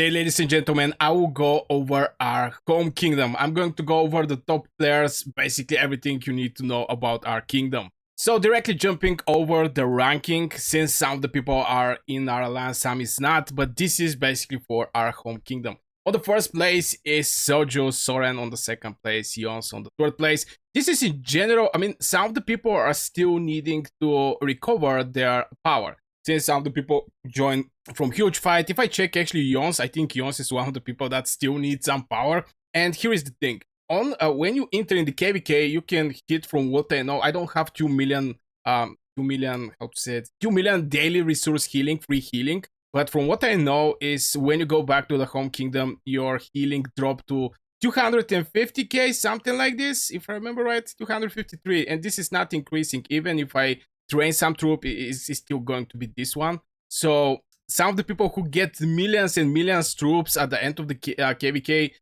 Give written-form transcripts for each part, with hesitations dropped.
Today, ladies and gentlemen, I will go over our home kingdom. I'm going to go over the top players, basically everything you need to know about our kingdom. So directly jumping over the ranking, since some of the people are in our alliance, some is not, but this is basically for our home kingdom. On the first place is Soju Soren. On the second place, Yons on the third place. This is in general, I mean, some of the people are still needing to recover their power. Since some of the people join from huge fight. If I check actually Yons, I think Yons is one of the people that still need some power. And here is the thing. On when you enter in the KVK, you can hit, from what I know. I don't have 2 million 2 million, how to say it, 2 million daily resource healing, free healing. But from what I know is when you go back to the home kingdom, your healing dropped to 250k, something like this, if I remember right, 253. And this is not increasing. Even if I train some troop, is still going to be this one. So some of the people who get millions and millions troops at the end of the KVK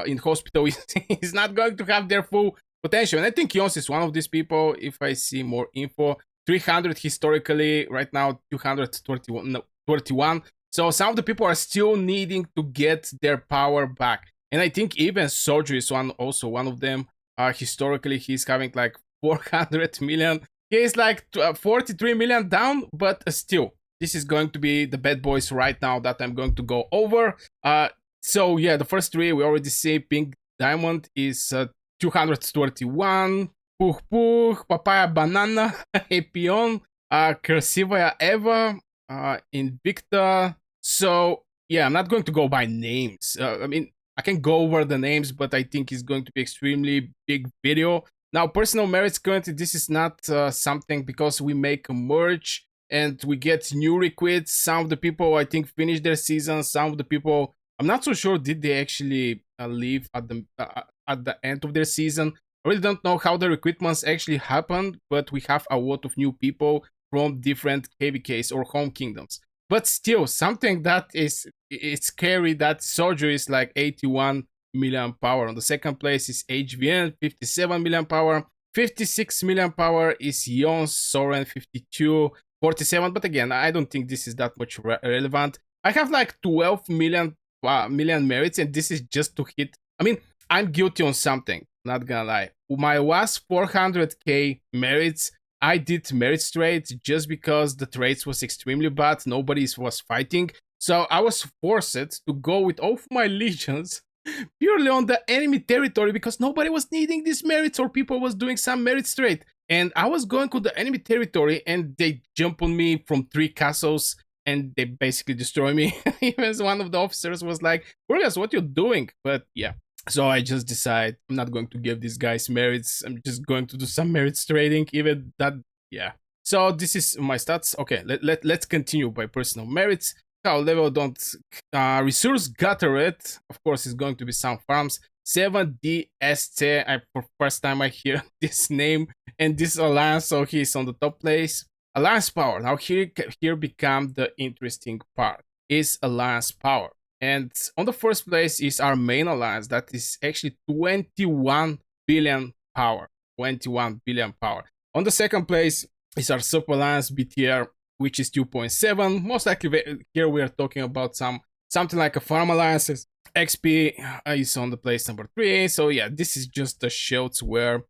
in hospital is not going to have their full potential. And I think Yons is one of these people. If I see more info, 300 historically, right now 231. No, 31. So some of the people are still needing to get their power back. And I think even Soju is also one of them. Historically, he's having like 400 million. He's like 43 million down, but still, this is going to be the bad boys right now that I'm going to go over. So yeah, the first three we already see. Pink Diamond is 231. Puh Puh, Papaya Banana, Epion, Красивая Eva, Invicta. So yeah, I'm not going to go by names. I mean, I can go over the names, but I think it's going to be extremely big video. Now, personal merits currently, this is not something, because we make a merge and we get new recruits. Some of the people, I think, finish their season. Some of the people, I'm not so sure, did they actually leave at the end of their season. I really don't know how the recruitments actually happened, but we have a lot of new people from different KVKs or home kingdoms. But still, something that is it's scary, that Soju is like 81 million power. On the second place is HVN, 57 million power. 56 million power is Yons Soren, 52, 47. But again, I don't think this is that much relevant. I have like 12 million merits, and this is just to hit. I mean, I'm guilty on something, not gonna lie. My last 400k merits, I did merit trades just because the trades was extremely bad. Nobody was fighting. So I was forced to go with all of my legions purely on the enemy territory, because nobody was needing these merits, or people was doing some merit trade. And I was going to the enemy territory and they jump on me from 3 castles and they basically destroy me. Even one of the officers was like, Burgas, what you doing? But yeah. So I just decide I'm not going to give these guys merits. I'm just going to do some merits trading. Even that, yeah. So this is my stats. Okay, let's continue by personal merits. How level don't resource gathered. Of course, it's going to be some farms. 7DST. For first time I hear this name and this alliance. So he's on the top place. Alliance power. Now here become the interesting part. Is alliance power. And on the first place is our main alliance, that is actually 21 billion power. 21 billion power. On the second place is our sub alliance BTR, which is 2.7. Most likely here we are talking about something like a farm alliances. XP is on the place number 3. So yeah, this is just the shields where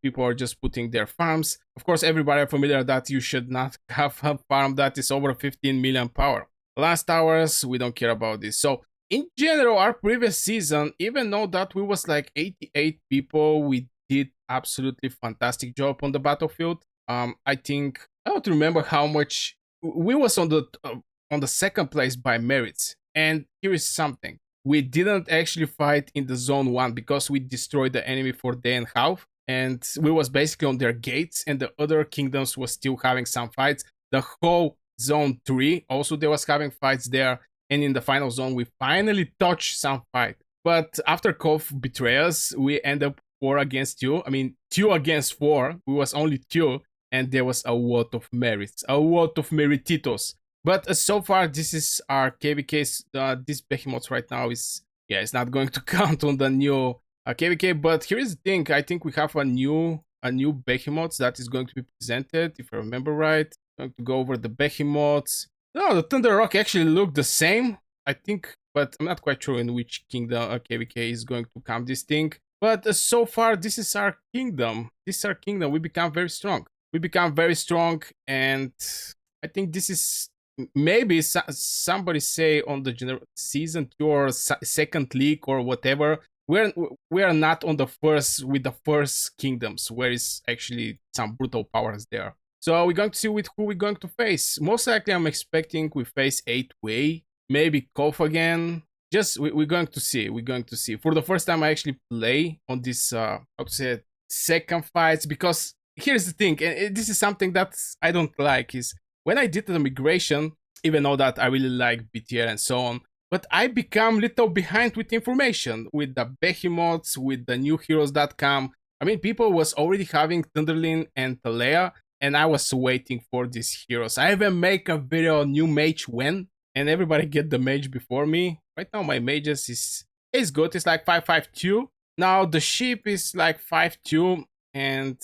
people are just putting their farms. Of course, everybody are familiar that you should not have a farm that is over 15 million power. Last hours, we don't care about this. So in general, our previous season, even though that we was like 88 people, we did absolutely fantastic job on the battlefield. I think I don't remember how much we was on the second place by merits. And here is something: we didn't actually fight in the zone 1 because we destroyed the enemy for day and half, and we was basically on their gates, and the other kingdoms was still having some fights. The whole zone 3 also they was having fights there, and in the final zone we finally touched some fight. But after Kov betray us, we end up 4 against 2. I mean 2 against 4. We was only 2, and there was a lot of merits, a lot of merititos. But so far this is our KVK. This Behemoth right now is, yeah, it's not going to count on the new KVK. But here is the thing: I think we have a new Behemoth that is going to be presented, if I remember right. Going to go over the Behemoths. No, the Thunder Rock actually look the same. I think but I'm not quite sure in which kingdom KVK is going to come this thing. But so far, this is our kingdom. This is our kingdom. We become very strong. We become very strong, and I think this is maybe somebody say on the season 2 or second league or whatever. We are not on the first with the first kingdoms where is actually some brutal powers there. So we're going to see with who we're going to face. Most likely, I'm expecting we face 8-way, maybe Kof again. Just we're going to see. We're going to see. For the first time, I actually play on this. How to say it, second fights, because here's the thing, and this is something that I don't like. Is when I did the migration, even though that I really like BTR and so on, but I become little behind with information with the Behemoths, with the new heroes that come. I mean, people was already having Thunderlin and Talea, and I was waiting for these heroes. I even make a video on new mage when, and everybody get the mage before me. Right now, my mages is good. It's like 552. Now the ship is like 5-2, and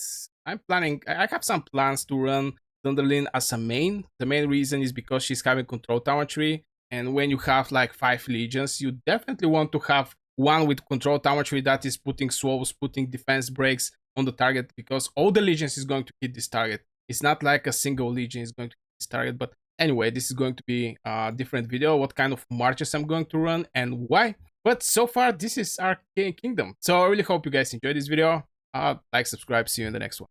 I'm planning. I have some plans to run Thunderlin as a main. The main reason is because she's having control tower tree, and when you have like 5 legions, you definitely want to have one with control tower tree that is putting swallows, putting defense breaks on the target, because all the legions is going to hit this target. It's not like a single legion is going to hit this target. But anyway, this is going to be a different video. What kind of marches I'm going to run and why. But so far, this is our kingdom. So I really hope you guys enjoyed this video. Like, subscribe, see you in the next one.